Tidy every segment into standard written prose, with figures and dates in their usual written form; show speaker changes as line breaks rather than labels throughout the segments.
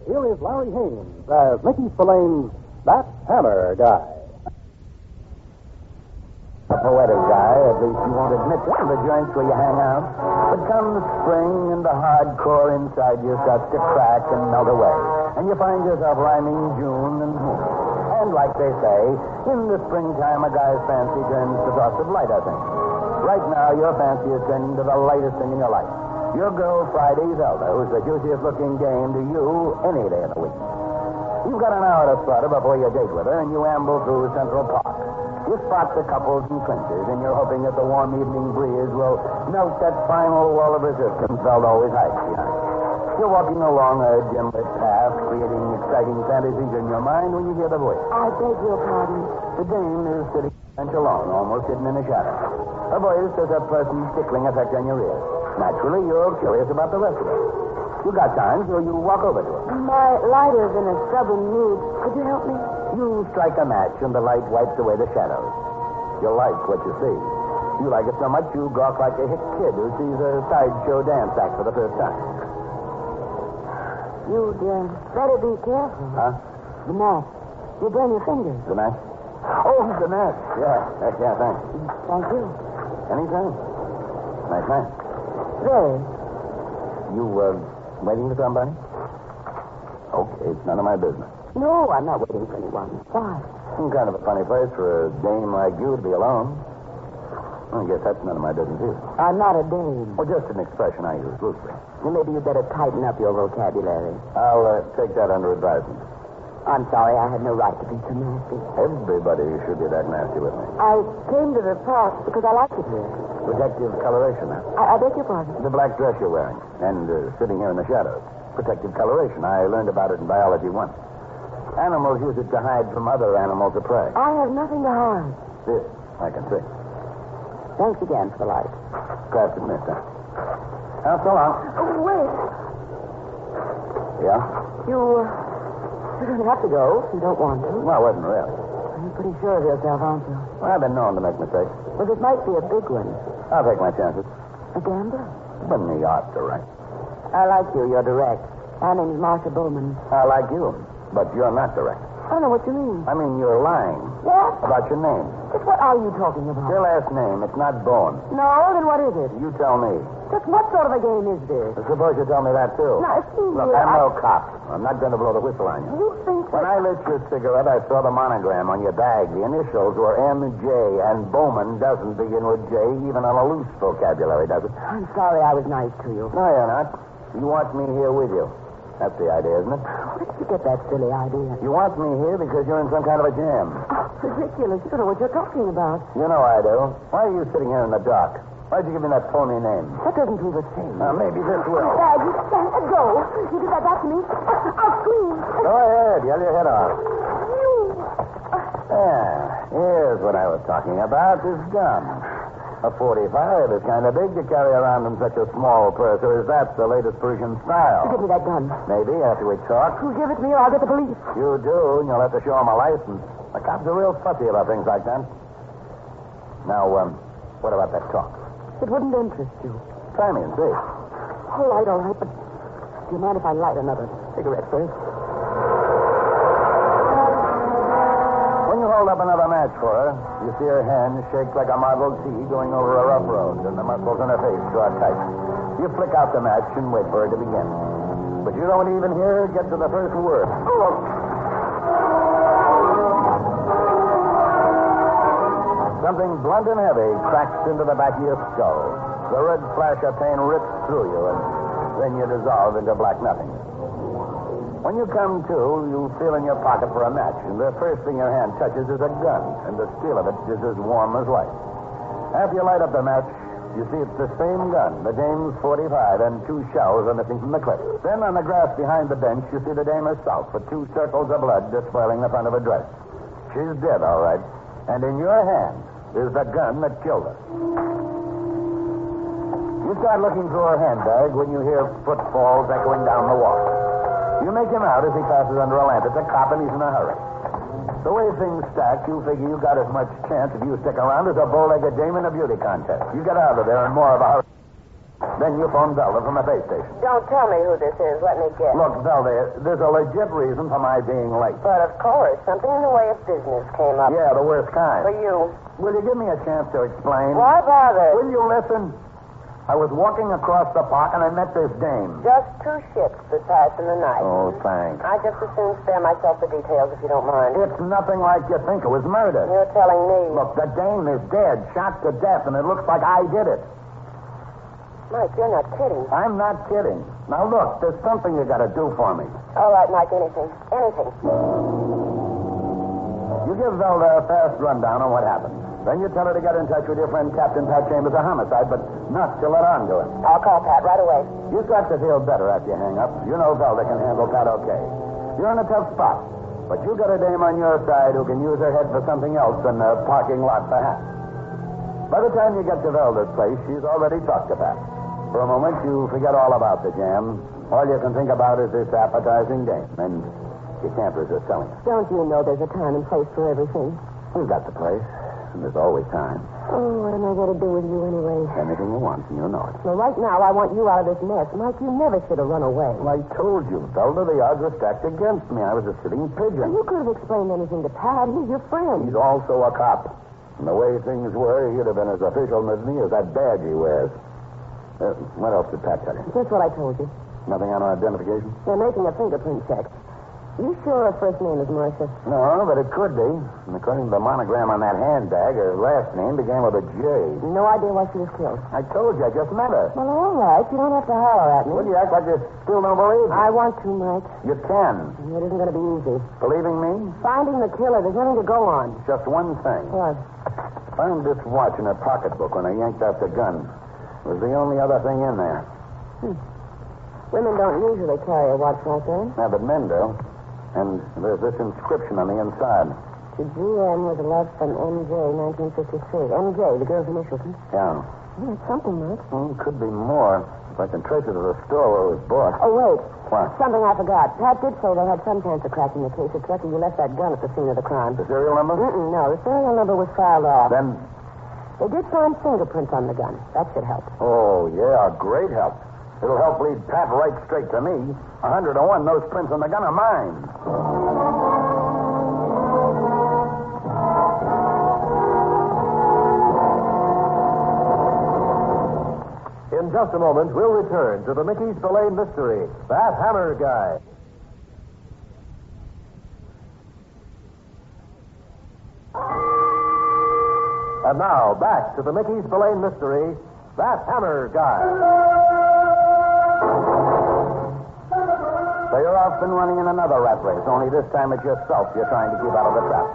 here is Larry Haynes as Mickey Spillane's That Hammer Guy.
A poetic guy, at least you won't admit it, the joints where you hang out. But come spring and the hardcore inside you starts to crack and melt away. And you find yourself rhyming June and moon. And like they say, in the springtime a guy's fancy turns to thoughts of lighter things. Right now your fancy is turning to the lightest thing in your life. Your girl Friday Zelda, who's the juiciest looking dame to you any day of the week. You've got an hour to start her before you date with her, and you amble through Central Park. You spot the couples and fringes, and you're hoping that the warm evening breeze will melt that final wall of resistance felt always hides behind. You're walking along a dim-lit path, creating exciting fantasies in your mind when you hear the voice.
I beg your pardon.
The dame is sitting bench alone, almost hidden in the shadow. Her voice has a pleasant, tickling effect on your ears. Naturally, you're curious about the rest of it. You got time, so you walk over to her.
My lighter's in a stubborn mood. Could you help me?
You strike a match, and the light wipes away the shadows. You like what you see. You like it so much, you gawk like a hick kid who sees a sideshow dance act for the first time.
You'd better be careful.
Huh?
The match. You burn your fingers.
The match? Oh, the match. Yeah, thanks.
Thank you.
Anytime. Nice match.
Very.
You, waiting for somebody? Okay, it's none of my business.
No, I'm not waiting for anyone. Why?
Kind of a funny place for a dame like you to be alone. I guess that's none of my business either.
I'm not a dame.
Well, just an expression I use loosely.
Well, maybe you'd better tighten up your vocabulary.
I'll take that under advisement.
I'm sorry, I had no right to be so nasty.
Everybody should be that nasty with me.
I came to the park because I liked it here.
Protective coloration, huh?
I beg your pardon.
The black dress you're wearing, and sitting here in the shadows. Protective coloration. I learned about it in biology once. Animals use it to hide from other animals of prey.
I have nothing to hide.
This, I can see.
Thanks again for the light.
Glad to miss that. Now, so long.
Oh, wait.
Yeah?
You don't have to go if you don't want to.
Well, I wasn't really.
You're pretty sure of yourself, aren't you?
Well, I've been known to make mistakes.
Well, this might be a big one.
I'll take my chances.
A gambler?
But me ought to, right?
I like you. You're direct. My name's Martha Bowman.
I like you, but you're not direct.
I don't know what you mean.
I mean, you're lying.
What?
About your name.
Just what are you talking about?
Your last name, it's not Bowen.
No, then what is it?
You tell me.
Just what sort of a game is this?
I suppose you tell me that, too.
Now, excuse
Look,
me.
I'm no cop. I'm not going to blow the whistle on you.
You think
When
that...
I lit your cigarette, I saw the monogram on your bag. The initials were M.J., and Bowman doesn't begin with J, even on a loose vocabulary, does it?
I'm sorry I was nice to you.
No, you're not. You want me here with you. That's the idea, isn't it?
Where did you get that silly idea?
You want me here because you're in some kind of a jam.
Oh, ridiculous. You don't know what you're talking about.
You know I do. Why are you sitting here in the dark? Why'd you give me that phony name?
That doesn't prove a thing.
Maybe this will.
Dad, you can't go. You do that back to me. I'll scream.
Go ahead. Yell your head off.
You.
Here's what I was talking about. This gun. A 45 is kind of big to carry around in such a small purse, or is that the latest Persian style?
Give me that gun.
Maybe after we talk.
You give it to me or I'll get the police.
You do, and you'll have to show them a license. The cops are real fussy about things like that. Now, what about that talk?
It wouldn't interest you.
Try me and see.
All right, but do you mind if I light another cigarette first?
When you hold up another match for her, you see her hand shake like a Model T going over a rough road, and the muscles in her face draw tight. You flick out the match and wait for her to begin. But you don't even hear her get to the first word. Something blunt and heavy cracks into the back of your skull. The red flash of pain rips through you, and then you dissolve into black nothingness. When you come to, you feel in your pocket for a match, and the first thing your hand touches is a gun, and the steel of it is as warm as light. After you light up the match, you see it's the same gun, the dame's 45, and 2 shells are missing from the clip. Then on the grass behind the bench, you see the dame herself with 2 circles of blood despoiling the front of her dress. She's dead, all right, and in your hand is the gun that killed her. You start looking through her handbag when you hear footfalls echoing down the walk. You make him out as he passes under a lamp. It's a cop, and he's in a hurry. The way things stack, you figure you got as much chance if you stick around as a bow-legged dame in a beauty contest. You get out of there in more of a hurry. Then you phone Velda from the base station.
Don't tell me who this is. Let me guess.
Look, Velda, there's a legit reason for my being late.
But of course, something in the way of business came up.
Yeah, the worst kind.
For you.
Will you give me a chance to explain?
Why bother?
Will you listen? I was walking across the park and I met this dame.
Just 2 ships that passed in the night.
Oh, thanks.
I just as soon spare myself the details if you don't mind.
It's nothing like you think. It was murder.
You're telling me.
Look, the dame is dead, shot to death, and it looks like I did it.
Mike, you're not kidding.
I'm not kidding. Now, look, there's something you got to do for me.
All right, Mike, anything. Anything.
You give Velda a fast rundown on what happened. Then you tell her to get in touch with your friend Captain Pat Chambers of Homicide, but not to let on to him.
I'll call Pat right away.
You start to feel better after you hang up. You know Velda can handle Pat okay. You're in a tough spot, but you got a dame on your side who can use her head for something else than a parking lot, perhaps. By the time you get to Velda's place, she's already talked to Pat. For a moment, you forget all about the jam. All you can think about is this appetizing dame, and you can't resist telling her.
Don't you know there's a time and place for everything?
We've got the place, and there's always time.
Oh, what am I going to do with you anyway?
Anything you want, and you know it.
Well, right now, I want you out of this mess. Mike, you never should have run away.
Well, I told you, Velda, the odds were stacked against me. I was a sitting pigeon.
You could have explained anything to Pat. He's your friend.
He's also a cop. And the way things were, he'd have been as official as me as that badge he wears. What else did Pat tell you?
Just what I told you.
Nothing on identification?
They're making a fingerprint check. You sure her first name is Marcia?
No, but it could be. And according to the monogram on that handbag, her last name began with a J.
No idea why she was killed.
I told you, I just met her.
Well, all right. You don't have to holler at me.
Well, you act like you still don't believe me.
I want to, Mike.
You can.
It isn't going to be easy.
Believing me?
Finding the killer, there's nothing to go on.
Just one thing.
What?
Found this watch in her pocketbook when I yanked out the gun. It was the only other thing in there.
Women don't usually carry a watch like that.
Yeah, but men do. And there's this inscription on the inside.
To GM was a left from MJ, 1953. MJ, the girl's initials.
Yeah.
Well, that's something, Mike.
Could be more. If I can trace it to the store where it was bought.
Oh, wait.
What?
Something I forgot. Pat did say they had some chance of cracking the case. It's lucky you left that gun at the scene of the crime.
The serial number?
No, the serial number was filed off.
Then...
They did find fingerprints on the gun. That should help.
Oh, yeah, great help. It'll help lead Pat right straight to me. 100 to 1, those prints on the gun are mine.
In just a moment, we'll return to the Mickey Spillane mystery, That Hammer Guy. And now, back to the Mickey Spillane mystery, That Hammer Guy.
So you're off and running in another rat race, only this time it's yourself you're trying to keep out of the trap.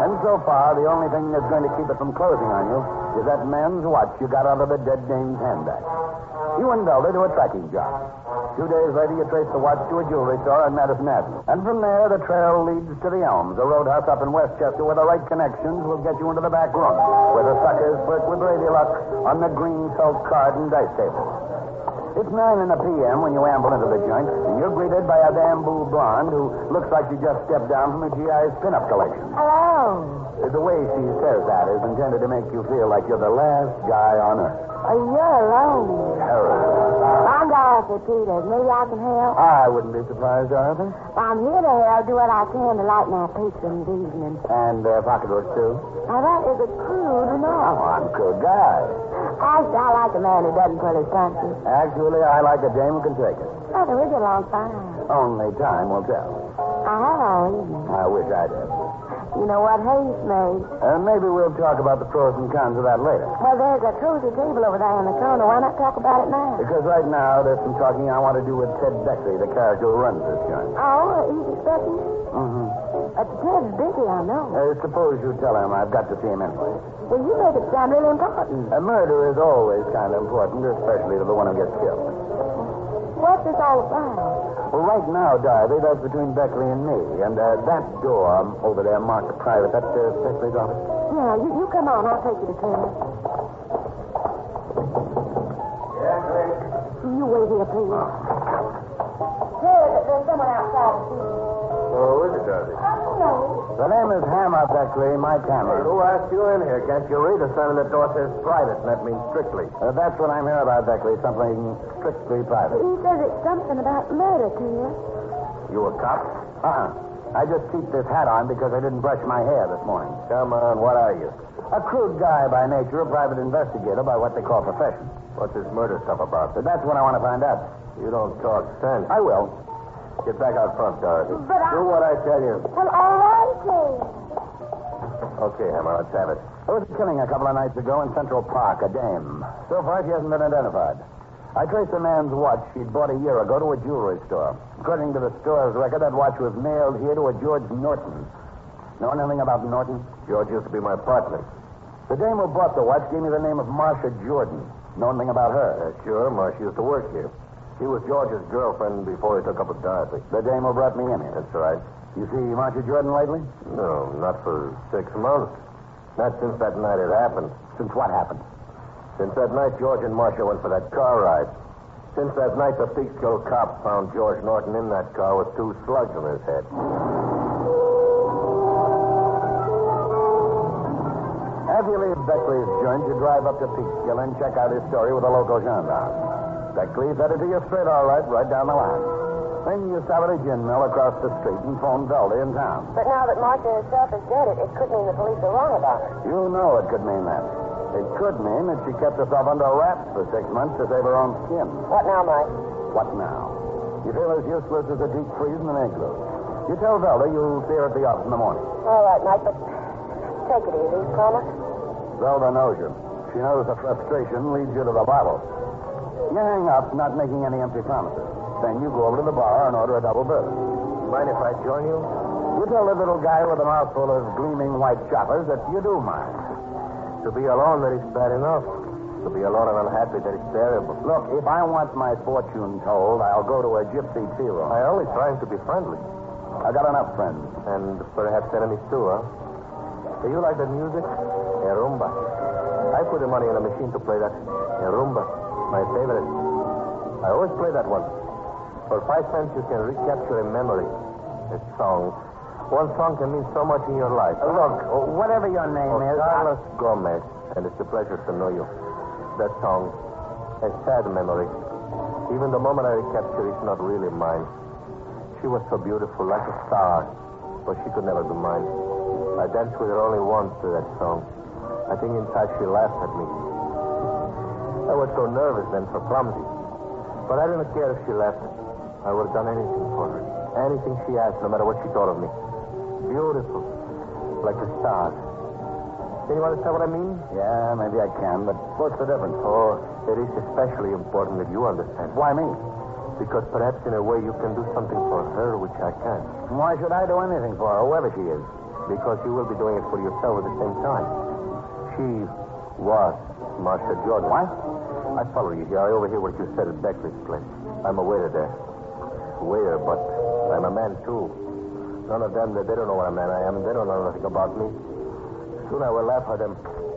And so far, the only thing that's going to keep it from closing on you is that man's watch you got out of the dead dame's handbag. You and Velda do a tracking job. 2 days later, you trace the watch to a jewelry store on Madison Avenue. And from there, the trail leads to the Elms, a roadhouse up in Westchester where the right connections will get you into the back room, where the suckers flirt with Lady Luck on the green felt card and dice table. It's 9 p.m. when you amble into the joint, and you're greeted by a bamboo blonde who looks like she just stepped down from a GI's pinup collection.
Hello.
The way she says that is intended to make you feel like you're the last guy on earth.
Are you alone?
Terrible.
I'm Dorothy Peters. Maybe I can help.
I wouldn't be surprised, Dorothy.
I'm here to help. Do what I can to lighten our patrons' evening.
And pocketbook, too.
Now, that is a crude remark.
Oh, I'm a good guy.
Actually, I like a man who doesn't pull his punches.
Actually, I like a dame who can take it.
Oh, we get along fine.
Only time will tell.
I have all evening.
I wish I did.
You know what haste made?
Maybe we'll talk about the pros and cons of that later.
Well, there's a cozy table over there in the corner. Why not talk about it now?
Because right now, there's some talking I want to do with Ted Beckley, the character who runs this joint.
Oh, he's expecting you?
Mm-hmm.
Ted's busy, I know.
Suppose you tell him I've got to see him anyway.
Well, you make it sound really important.
A murder is always kind of important, especially to the one who gets killed.
What's this all about?
Well, right now, Dorothy, that's between Beckley and me. And that door over there marked private, that's Beckley's office.
Yeah, you come on. I'll take you to Ted.
Yeah, great.
You wait here, please. Ted, there's someone outside.
Oh, is it,
Dorothy?
No.
The name is Hammer, Beckley. Mike Hammer.
Who asked you in here? Can't you read? The sign on the door says private, and that means strictly.
That's what I'm here about, Beckley. Something strictly private.
He says it's something about murder to you.
You a cop?
I just keep this hat on because I didn't brush my hair this morning.
Come on, what are you?
A crude guy by nature, a private investigator by what they call profession.
What's this murder stuff about?
That's what I want to find out.
You don't talk sense.
I will.
Get back out front, Dorothy.
But
Do what I tell you.
Well, all right, then.
Okay, Hammer, let's have it.
There was a killing a couple of nights ago in Central Park, a dame. So far, she hasn't been identified. I traced the man's watch she'd bought a year ago to a jewelry store. According to the store's record, that watch was mailed here to a George Norton. Know anything about Norton?
George used to be my partner.
The dame who bought the watch gave me the name of Marcia Jordan. Know anything about her?
Sure, Marcia used to work here. She was George's girlfriend before he took up with Dorothy.
The dame who brought me in here.
That's right.
You see Marcia Jordan lately?
No, not for 6 months. Not since that night it happened.
Since what happened?
Since that night George and Marcia went for that car ride. Since that night the Peekskill cop found George Norton in that car with 2 slugs in his head.
After you leave Beckley's joint, you drive up to Peekskill and check out his story with a local gendarme. Beckley's headed to you straight all right down the line. Then you stop at a gin mill across the street and phone Veldy in town.
But now that Marcia herself is dead, it could mean the police are wrong about her.
You know it could mean that. It could mean that she kept herself under wraps for 6 months to save her own skin.
What now, Mike?
What now? You feel as useless as a deep freeze in an igloo. You tell Veldy you'll see her at the office in the morning.
All right, Mike, but take it easy, promise?
Zelda knows you. She knows the frustration leads you to the bottle. You hang up, not making any empty promises. Then you go over to the bar and order a double bill.
Mind if I join you?
You tell the little guy with a mouthful of gleaming white choppers that you do mind.
To be alone, that is bad enough. To be alone and unhappy, that is terrible.
Look, if I want my fortune told, I'll go to a gypsy tea room.
I'm only trying to be friendly.
I got enough friends.
And perhaps enemies too, huh? Do you like that music? A rumba. I put the money in a machine to play that. A rumba. My favorite. I always play that one. For 5 cents, you can recapture a memory. A song. One song can mean so much in your life.
Look, whatever your name is...
Carlos Gomez. And it's a pleasure to know you. That song. A sad memory. Even the moment I recapture it's not really mine. She was so beautiful, like a star. But she could never be mine. I danced with her only once to that song. I think inside she laughed at me. I was so nervous then, so clumsy. But I didn't care if she left. I would have done anything for her. Anything she asked, no matter what she thought of me. Beautiful. Like a star. Can you understand what I mean?
Yeah, maybe I can, but what's the difference?
Oh, it is especially important that you understand.
Why me?
Because perhaps in a way you can do something for her which I can't.
Why should I do anything for her, whoever she is?
Because you will be doing it for yourself at the same time. She was Marcia Jordan.
What?
I follow you here. I overhear what you said at Beckley's place. I'm a waiter there. Waiter, but I'm a man, too. None of them, they don't know what a man I am, and they don't know nothing about me. Soon I will laugh at them.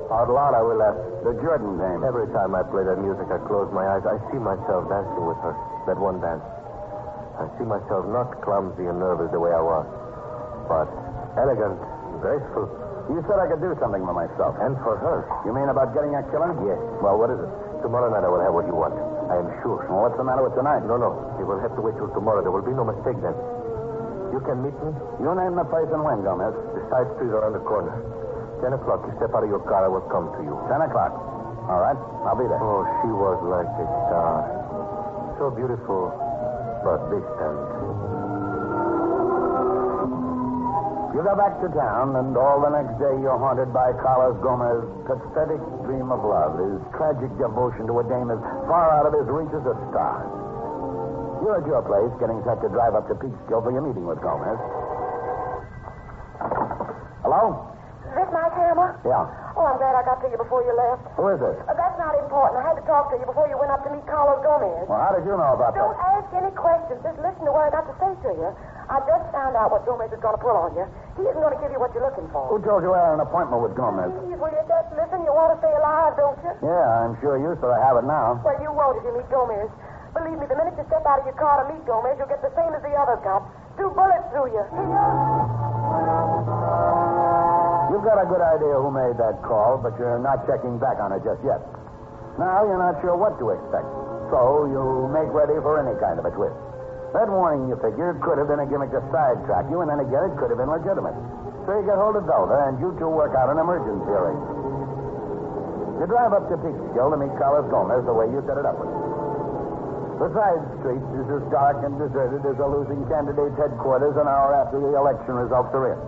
Out loud, I will laugh.
The Jordan name.
Every time I play that music, I close my eyes. I see myself dancing with her. That one dance. I see myself not clumsy and nervous the way I was, but elegant, graceful.
You said I could do something for myself.
And for her.
You mean about getting a killing?
Yes. Well, what is it? Tomorrow night I will have what you want. I am sure.
Well, what's the matter with tonight?
No. You will have to wait till tomorrow. There will be no mistake then. You can meet me?
You name the place and when, Gomez.
The side street around the corner. 10 o'clock. You step out of your car, I will come to you.
10 o'clock. All right. I'll be there.
Oh, she was like a star. So beautiful, but distant.
You go back to town, and all the next day you're haunted by Carlos Gomez's pathetic dream of love, his tragic devotion to a dame as far out of his reach as a star. You're at your place, getting set to drive up to Peekskill for your meeting with Gomez. Hello?
Is this Mike Hammer?
Yeah.
Oh, I'm glad I got to you before you left.
Who is this?
That's not important. I had to talk to you before you went up to meet Carlos Gomez.
Well, how did you know about
Don't
that?
ask any questions. Just listen to what I got to say to you. I just found out what Gomez is going to pull on you. He isn't going to give you what you're looking for.
Who told you I had an appointment with Gomez?
Please, will you just listen? You want to stay alive, don't you?
Yeah, I'm sure you sort of have it now.
Well, you won't if you meet Gomez. Believe me, the minute you step out of your car to meet Gomez, you'll get the same as the others got. 2 bullets through you. See ya?
You've got a good idea who made that call, but you're not checking back on it just yet. Now you're not sure what to expect, so you make ready for any kind of a twist. That warning, you figure, could have been a gimmick to sidetrack you, and then again, it could have been legitimate. So you get hold of Zelda, and you two work out an emergency arrangement. You drive up to Peekskill to meet Carlos Gomez the way you set it up with him. The side street is as dark and deserted as a losing candidate's headquarters an hour after the election results are in.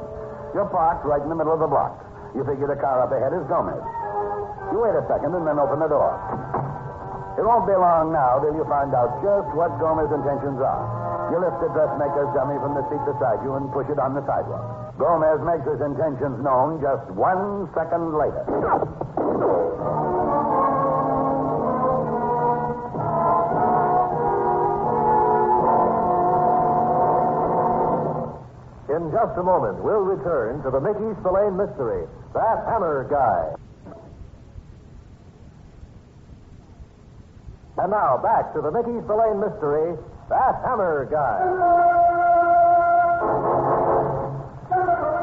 You're parked right in the middle of the block. You figure the car up ahead is Gomez. You wait a second and then open the door. It won't be long now till you find out just what Gomez's intentions are. You lift the dressmaker's dummy from the seat beside you and push it on the sidewalk. Gomez makes his intentions known just 1 second later.
In just a moment, we'll return to the Mickey Spillane mystery, That Hammer Guy. And now, back to the Mickey Spillane mystery, That Hammer Guy.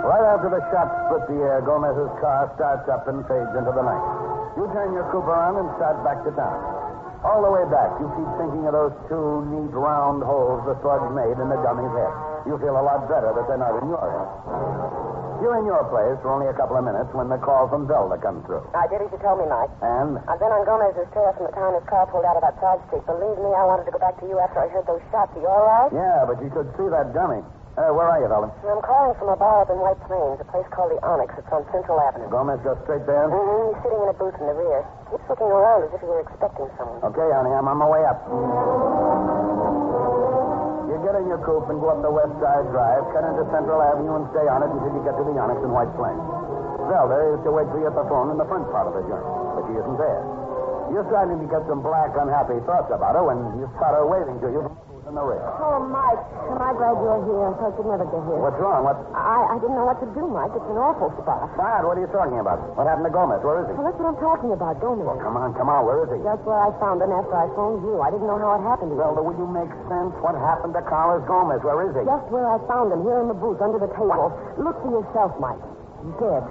Right after the shot split the air, Gomez's car starts up and fades into the night. You turn your coupe around and start back to town. All the way back, you keep thinking of those two neat round holes the thugs made in the dummy's head. You feel a lot better that they're not in your head. You're in your place for only a couple of minutes when the call from Zelda comes through.
I did as you told me, Mike.
And?
I've been on Gomez's trail from the time his car pulled out of that side street. Believe me, I wanted to go back to you after I heard those shots. Are you all right?
Yeah, but you could see that dummy. Where are you, fella?
I'm calling from a bar up in White Plains, a place called the Onyx. It's on Central Avenue.
Gomez goes straight there?
Mm-hmm. He's sitting in a booth in the rear. Keeps looking around as if he were expecting someone.
Okay, honey, I'm on my way up. You get in your coupe and go up the West Side Drive, cut into Central Avenue, and stay on it until you get to the Onyx in White Plains. Zelda is to wait for you at the phone in the front part of the joint, but she isn't there. You're starting to get some black, unhappy thoughts about her when you spot her waving to you from the booth in the rear.
Oh, Mike, am I glad you're here? I thought you'd never get here.
What's wrong? What?
I didn't know what to do, Mike. It's an awful spot.
Bart, what are you talking about? What happened to Gomez? Where is he?
Well, that's what I'm talking about, Gomez.
Come on. Where is he?
Just where I found him after I phoned you. I didn't know how it happened to you.
Zelda, will you make sense? What happened to Carlos Gomez? Where is he?
Just where I found him, here in the booth, under the table. Look for yourself, Mike. He's dead.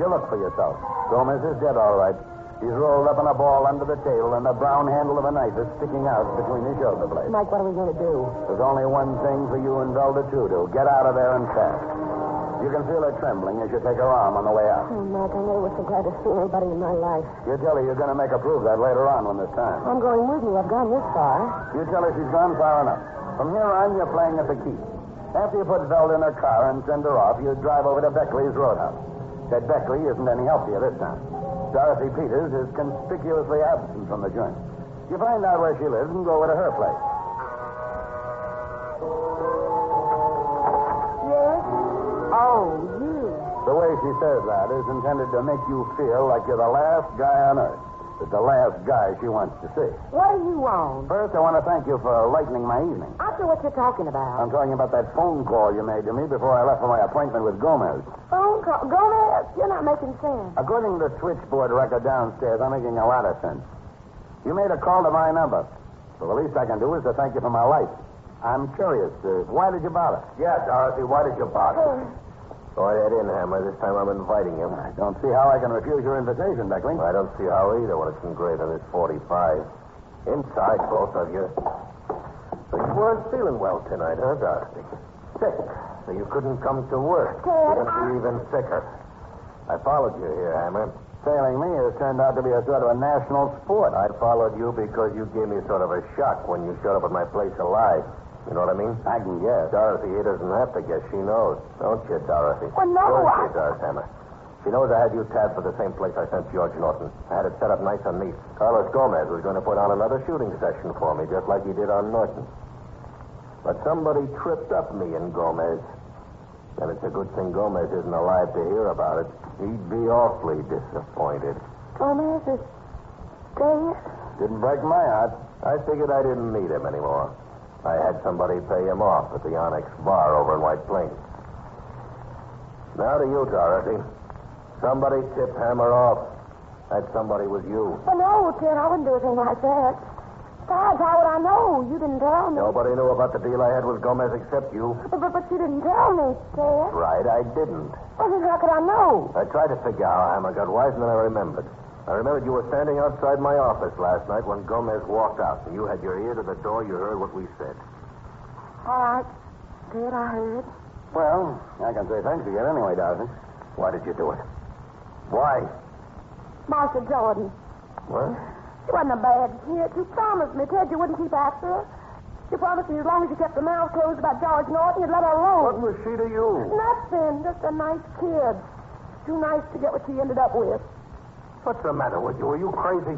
You look for yourself. Gomez is dead, all right. He's rolled up in a ball under the table, and the brown handle of a knife is sticking out between his shoulder blades.
Mike, what are we going to do?
There's only one thing for you and Zelda to do. Get out of there and fast. You can feel her trembling as you take her arm on the way out.
Oh, Mike, I never was so glad to see anybody in my life.
You tell her you're going to make her prove that later on when there's time.
I'm going with you. I've gone this far.
You tell her she's gone far enough. From here on, you're playing at the key. After you put Zelda in her car and send her off, you drive over to Beckley's Roadhouse. That Beckley isn't any help to you this time. Dorothy Peters is conspicuously absent from the joint. You find out where she lives and go over to her place.
Yes? Oh, you.
The way she says that is intended to make you feel like you're the last guy on earth. But the last guy she wants to see.
What do you want?
First, I want to thank you for lightening my evening.
After what you're talking about.
I'm talking about that phone call you made to me before I left for my appointment with Gomez.
Phone call? Gomez, you're not making sense.
According to the switchboard record downstairs, I'm making a lot of sense. You made a call to my number. So the least I can do is to thank you for my life. I'm curious. Why did you bother?
Yeah, Dorothy, why did you bother? Go ahead in, Hammer. This time I'm inviting you.
I don't see how I can refuse your invitation, Beckley.
I don't see how either when it's engraved on this 45. Inside, both of you. So you weren't feeling well tonight, huh, Dorothy? Sick. So you couldn't come to work. You're going to be even sicker. I followed you here, Hammer.
Failing me has turned out to be a sort of a national sport.
I followed you because you gave me sort of a shock when you showed up at my place alive. You know what I mean?
I can guess.
Dorothy here doesn't have to guess. She knows. Don't you, Dorothy?
Well, no,
Sure she does, Hammer. She knows I had you tabbed for the same place I sent George Norton. I had it set up nice and neat. Carlos Gomez was going to put on another shooting session for me, just like he did on Norton. But somebody tripped up me and Gomez. And it's a good thing Gomez isn't alive to hear about it. He'd be awfully disappointed.
Gomez is dead?
Didn't break my heart.
I figured I didn't need him anymore. I had somebody pay him off at the Onyx bar over in White Plains. Now to you, Dorothy. Somebody tipped Hammer off. That somebody was you.
Well, no, kid, I wouldn't do a thing like that. Besides, how would I know? You didn't tell me.
Nobody knew about the deal I had with Gomez except you.
But you didn't tell me, Ted.
Right, I didn't.
Well, then how could I know?
I tried to figure out how Hammer got wise, and then I remembered. I remembered you were standing outside my office last night when Gomez walked out, and you had your ear to the door. You heard what we said.
All right, Ted, I heard.
Well, I can say thanks again anyway, Darcy.
Why did you do it? Why?
Martha Jordan.
What?
She wasn't a bad kid. She promised me, Ted, you wouldn't keep after her. She promised me as long as you kept your mouth closed about George Norton, you'd let her
What
alone.
was she to you?
Nothing. Just a nice kid. Too nice to get what she ended up with.
What's the matter with you? Are you crazy?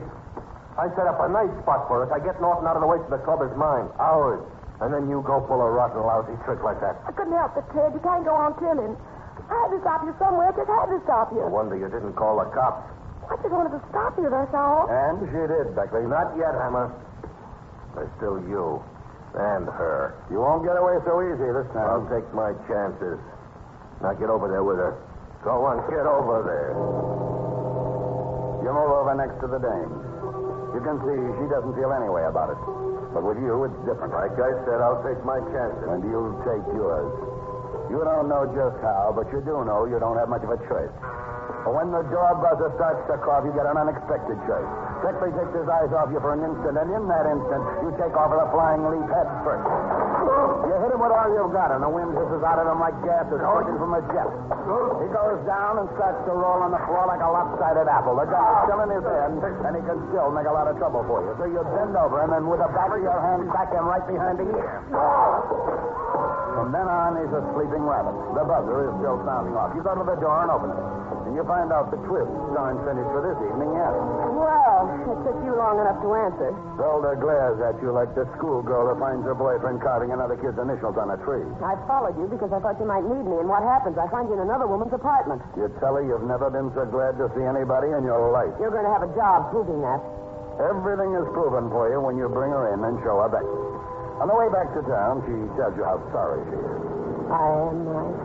I set up a nice spot for us. I get Norton out of the way so the club is mine. Ours. And then you go pull a rotten, lousy trick like that.
I couldn't help it, Ted. You can't go on killing. I had to stop you somewhere. Just had to stop you.
No wonder you didn't call the cops.
I just wanted to stop you, that's all.
And she did, Beckley.
Not yet, Hammer. There's still you. And her.
You won't get away so easy this time.
I'll take my chances. Now get over there with her. Go on, get over there.
You move over next to the dame. You can see she doesn't feel any way about it. But with you, it's different.
Like I said, I'll take my chances.
And you'll take yours. You don't know just how, but you do know you don't have much of a choice. But when the door buzzer starts to cough, you get an unexpected choice. Beckley takes his eyes off you for an instant, and in that instant, you take off with a flying leap head first. You hit him with all you've got, and the wind hisses out of him like gas is squirting from a jet. He goes down and starts to roll on the floor like a lopsided apple. The gun is still in his hand, and he can still make a lot of trouble for you. So you bend over him, and with the back of your hand, back him right behind the ear. From then on, he's a sleeping rabbit. The buzzer is still sounding off. You go to the door and open it. And you find out the twists aren't finished for this evening yet.
Well, it took you long enough to answer.
Zelda glares at you like the schoolgirl who finds her boyfriend carving another kid's initials on a tree.
I followed you because I thought you might need me, and what happens? I find you in another woman's apartment.
You tell her you've never been so glad to see anybody in your life.
You're going to have a job proving that.
Everything is proven for you when you bring her in and show her back. On the way back to town, she tells you how sorry she is.
I am, Mike.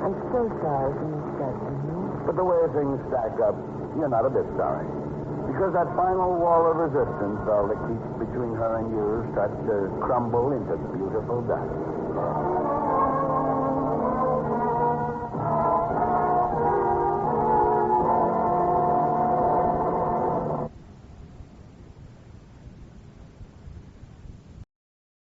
I'm so sorry for Miss Dudley.
But the way things stack up, you're not a bit sorry. Because that final wall of resistance, all that keeps between her and you, starts to crumble into beautiful dust.